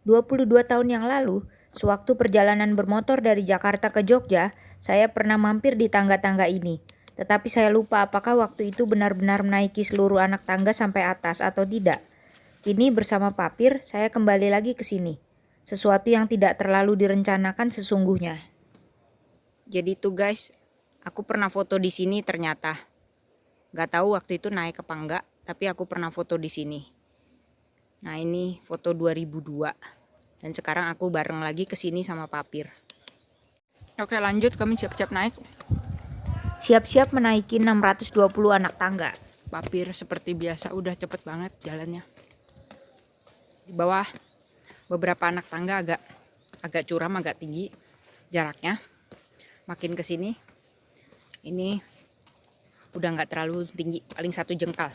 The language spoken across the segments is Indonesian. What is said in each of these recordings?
22 tahun yang lalu, sewaktu perjalanan bermotor dari Jakarta ke Jogja, saya pernah mampir di tangga-tangga ini. Tetapi saya lupa apakah waktu itu benar-benar menaiki seluruh anak tangga sampai atas atau tidak. Kini bersama Papir, saya kembali lagi ke sini. Sesuatu yang tidak terlalu direncanakan sesungguhnya. Jadi tuh guys, aku pernah foto di sini ternyata. Gak tahu waktu itu naik apa enggak, tapi aku pernah foto di sini. Nah ini foto 2002. Dan sekarang aku bareng lagi ke sini sama Papir. Oke lanjut, kami siap-siap naik. Siap-siap menaiki 620 anak tangga. Papir seperti biasa udah cepet banget jalannya. Di bawah beberapa anak tangga agak curam, agak tinggi jaraknya. Makin ke sini ini udah nggak terlalu tinggi, paling 1 jengkal.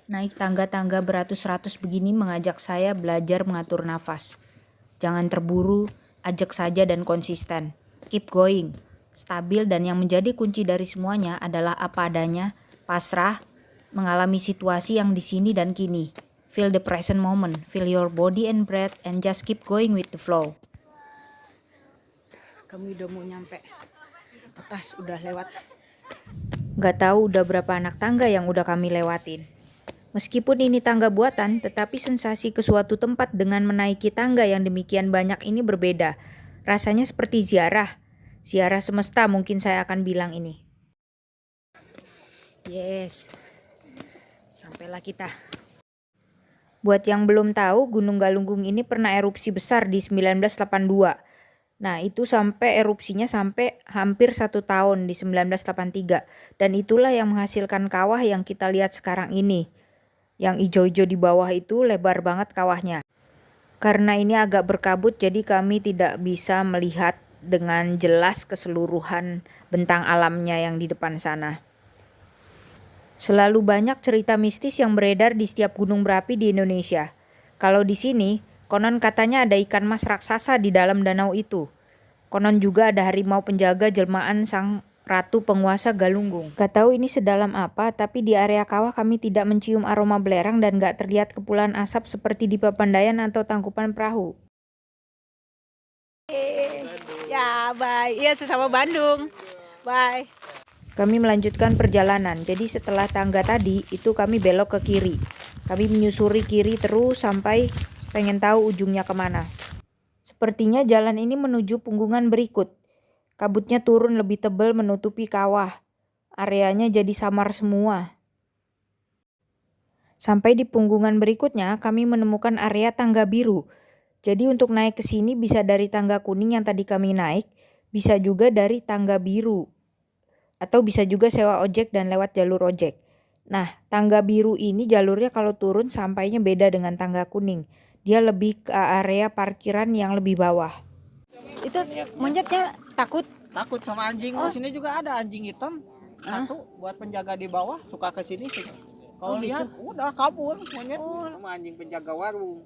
Naik tangga-tangga beratus-ratus begini mengajak saya belajar mengatur nafas. Jangan terburu, ajak saja dan konsisten. Keep going. Stabil, dan yang menjadi kunci dari semuanya adalah apa adanya, pasrah, mengalami situasi yang di sini dan kini. Feel the present moment, feel your body and breath, and just keep going with the flow. Kami udah mau nyampe atas, udah lewat. Gak tahu udah berapa anak tangga yang udah kami lewatin. Meskipun ini tangga buatan, tetapi sensasi ke suatu tempat dengan menaiki tangga yang demikian banyak ini berbeda. Rasanya seperti ziarah. Ziarah semesta mungkin saya akan bilang ini. Yes, sampailah kita. Buat yang belum tahu, Gunung Galunggung ini pernah erupsi besar di 1982. Nah itu sampai erupsinya sampai hampir 1 tahun di 1983. Dan itulah yang menghasilkan kawah yang kita lihat sekarang ini. Yang ijo-ijo di bawah itu lebar banget kawahnya. Karena ini agak berkabut, jadi kami tidak bisa melihat dengan jelas keseluruhan bentang alamnya yang di depan sana. Selalu banyak cerita mistis yang beredar di setiap gunung berapi di Indonesia. Kalau di sini, konon katanya ada ikan mas raksasa di dalam danau itu. Konon juga ada harimau penjaga jelmaan sang ratu penguasa Galunggung. Gak tahu ini sedalam apa, tapi di area kawah kami tidak mencium aroma belerang dan gak terlihat kepulan asap seperti di Papandayan atau Tangkuban Perahu. Ya bye, iya sesama Bandung. Bye. Kami melanjutkan perjalanan, jadi setelah tangga tadi, itu kami belok ke kiri. Kami menyusuri kiri terus sampai pengen tahu ujungnya kemana. Sepertinya jalan ini menuju punggungan berikut. Kabutnya turun lebih tebal menutupi kawah. Areanya jadi samar semua. Sampai di punggungan berikutnya, kami menemukan area tangga biru. Jadi untuk naik ke sini bisa dari tangga kuning yang tadi kami naik, bisa juga dari tangga biru. Atau bisa juga sewa ojek dan lewat jalur ojek. Nah, tangga biru ini jalurnya kalau turun sampainya beda dengan tangga kuning. Dia lebih ke area parkiran yang lebih bawah. Itu monyetnya takut sama anjing. Oh. Di sini juga ada anjing hitam. Satu buat penjaga di bawah, suka ke sini. Kalau lihat udah kabur monyet sama anjing penjaga warung.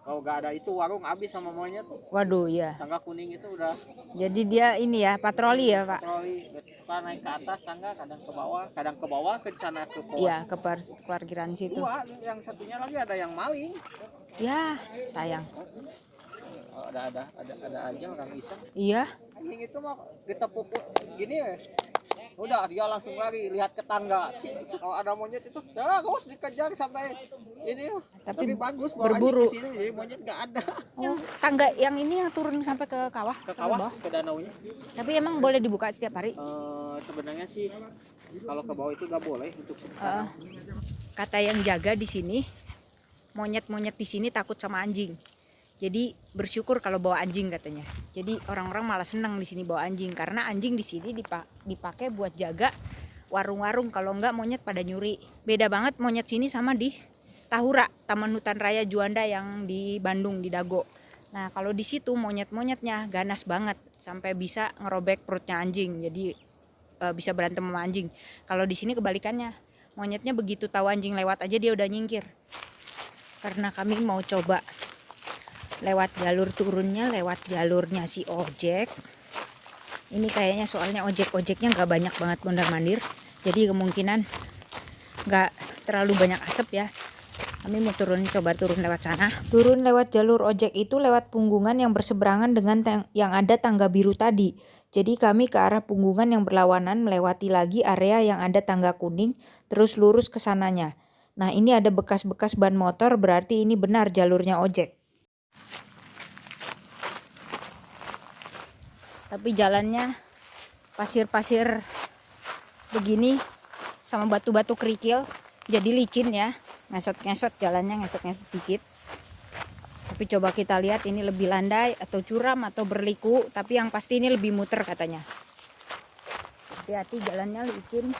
Kalau gak ada itu warung habis sama monyet. Waduh ya. Tangga kuning itu udah. Jadi dia ini ya patroli ya Pak. Patroli, suka naik ke atas tangga, kadang ke bawah ke sana ke bawah. Iya, ke parkiran situ. Dua, yang satunya lagi ada yang maling. Ya, sayang. Ada aja orang iseng. Iya. Anjing itu mah ditepuk gini ya. Udah dia langsung lari lihat ke tangga. Kalau ada monyet itu, ya harus dikejar sampai ini. Tapi bagus berburu. Di sini jadi monyet nggak ada. Yang tangga yang ini yang turun sampai ke kawah, Ke kawah, ke danaunya. Tapi emang boleh dibuka setiap hari? Sebenarnya sih kalau ke bawah itu nggak boleh untuk sementara. Kata yang jaga di sini, monyet-monyet di sini takut sama anjing. Jadi bersyukur kalau bawa anjing katanya. Jadi orang-orang malah senang di sini bawa anjing karena anjing di sini dipakai buat jaga warung-warung, kalau enggak monyet pada nyuri. Beda banget monyet sini sama di Tahura, Taman Hutan Raya Juanda yang di Bandung di Dago. Nah, kalau di situ monyet-monyetnya ganas banget sampai bisa ngerobek perutnya anjing. Jadi bisa berantem sama anjing. Kalau di sini kebalikannya. Monyetnya begitu tahu anjing lewat aja dia udah nyingkir. Karena kami mau coba lewat jalur turunnya, lewat jalurnya si ojek. Ini kayaknya soalnya ojek-ojeknya nggak banyak banget mondar-mandir, jadi kemungkinan nggak terlalu banyak asap ya. Kami mau coba turun lewat sana. Turun lewat jalur ojek itu lewat punggungan yang berseberangan dengan yang ada tangga biru tadi. Jadi kami ke arah punggungan yang berlawanan melewati lagi area yang ada tangga kuning, terus lurus ke sananya. Nah, ini ada bekas-bekas ban motor, berarti ini benar jalurnya ojek. Tapi jalannya pasir-pasir begini sama batu-batu kerikil, jadi licin ya. Ngesot-ngesot jalannya, ngesot-ngesot dikit. Tapi coba kita lihat ini lebih landai atau curam atau berliku, tapi yang pasti ini lebih muter katanya. Hati-hati jalannya licin.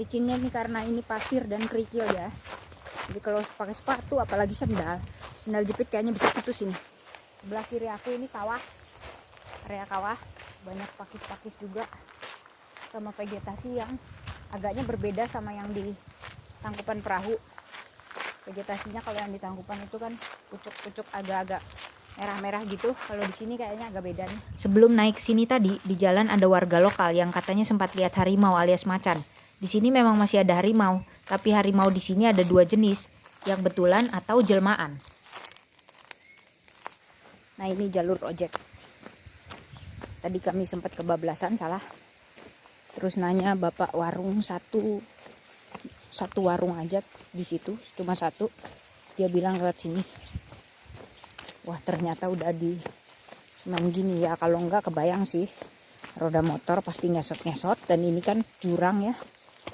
Licinnya ini karena ini pasir dan kerikil ya. Jadi kalau pakai sepatu apalagi sendal jepit kayaknya bisa putus ini. Sebelah kiri aku ini kawah. Area kawah, banyak pakis-pakis juga. Sama vegetasi yang agaknya berbeda sama yang di Tangkupan Perahu. Vegetasinya kalau yang di Tangkupan itu kan pucuk-pucuk agak-agak merah-merah gitu. Kalau di sini kayaknya agak beda nih. Sebelum naik sini tadi, di jalan ada warga lokal yang katanya sempat lihat harimau alias macan. Di sini memang masih ada harimau, tapi harimau di sini ada 2 jenis, yang betulan atau jelmaan. Nah, ini jalur ojek. Tadi kami sempat kebablasan, salah. Terus nanya bapak warung satu warung aja di situ, cuma satu. Dia bilang lewat sini. Wah, ternyata udah di semen gini ya. Kalau enggak kebayang sih. Roda motor pasti ngesot-ngesot, dan ini kan jurang ya.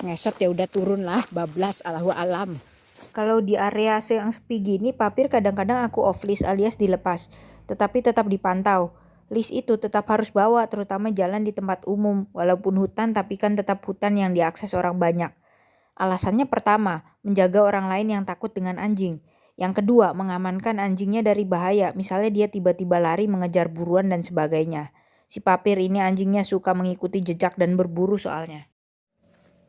Ngesot ya udah turun lah, bablas Allahu alam. Kalau di area yang sepi gini, papir kadang-kadang aku off list alias dilepas. Tetapi tetap dipantau. List itu tetap harus bawa, terutama jalan di tempat umum. Walaupun hutan, tapi kan tetap hutan yang diakses orang banyak. Alasannya pertama, menjaga orang lain yang takut dengan anjing. Yang kedua, mengamankan anjingnya dari bahaya. Misalnya dia tiba-tiba lari mengejar buruan dan sebagainya. Si papir ini anjingnya suka mengikuti jejak dan berburu soalnya.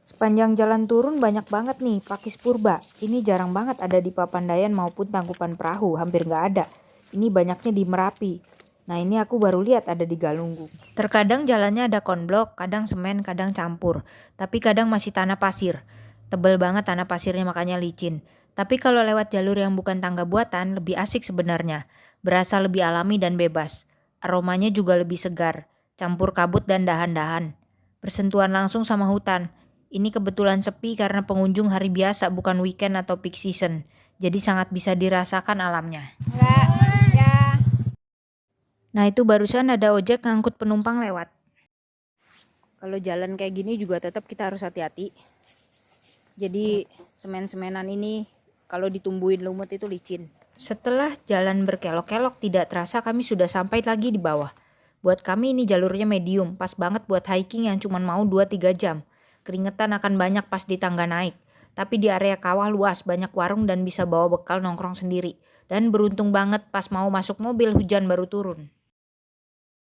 Sepanjang jalan turun banyak banget nih pakis purba. Ini jarang banget ada di Papandayan maupun Tangkupan Perahu, hampir nggak ada. Ini banyaknya di Merapi. Nah, ini aku baru lihat ada di Galunggung. Terkadang jalannya ada konblok, kadang semen, kadang campur. Tapi kadang masih tanah pasir. Tebel banget tanah pasirnya, makanya licin. Tapi kalau lewat jalur yang bukan tangga buatan, lebih asik sebenarnya. Berasa lebih alami dan bebas. Aromanya juga lebih segar, campur kabut dan dahan-dahan. Bersentuhan langsung sama hutan. Ini kebetulan sepi karena pengunjung hari biasa, bukan weekend atau peak season. Jadi sangat bisa dirasakan alamnya. Enggak, ya. Nah, itu barusan ada ojek ngangkut penumpang lewat. Kalau jalan kayak gini juga tetap kita harus hati-hati. Jadi semen-semenan ini kalau ditumbuhin lumut itu licin. Setelah jalan berkelok-kelok tidak terasa kami sudah sampai lagi di bawah. Buat kami ini jalurnya medium, pas banget buat hiking yang cuma mau 2-3 jam. Keringetan akan banyak pas di tangga naik. Tapi di area kawah luas, banyak warung dan bisa bawa bekal nongkrong sendiri. Dan beruntung banget pas mau masuk mobil hujan baru turun.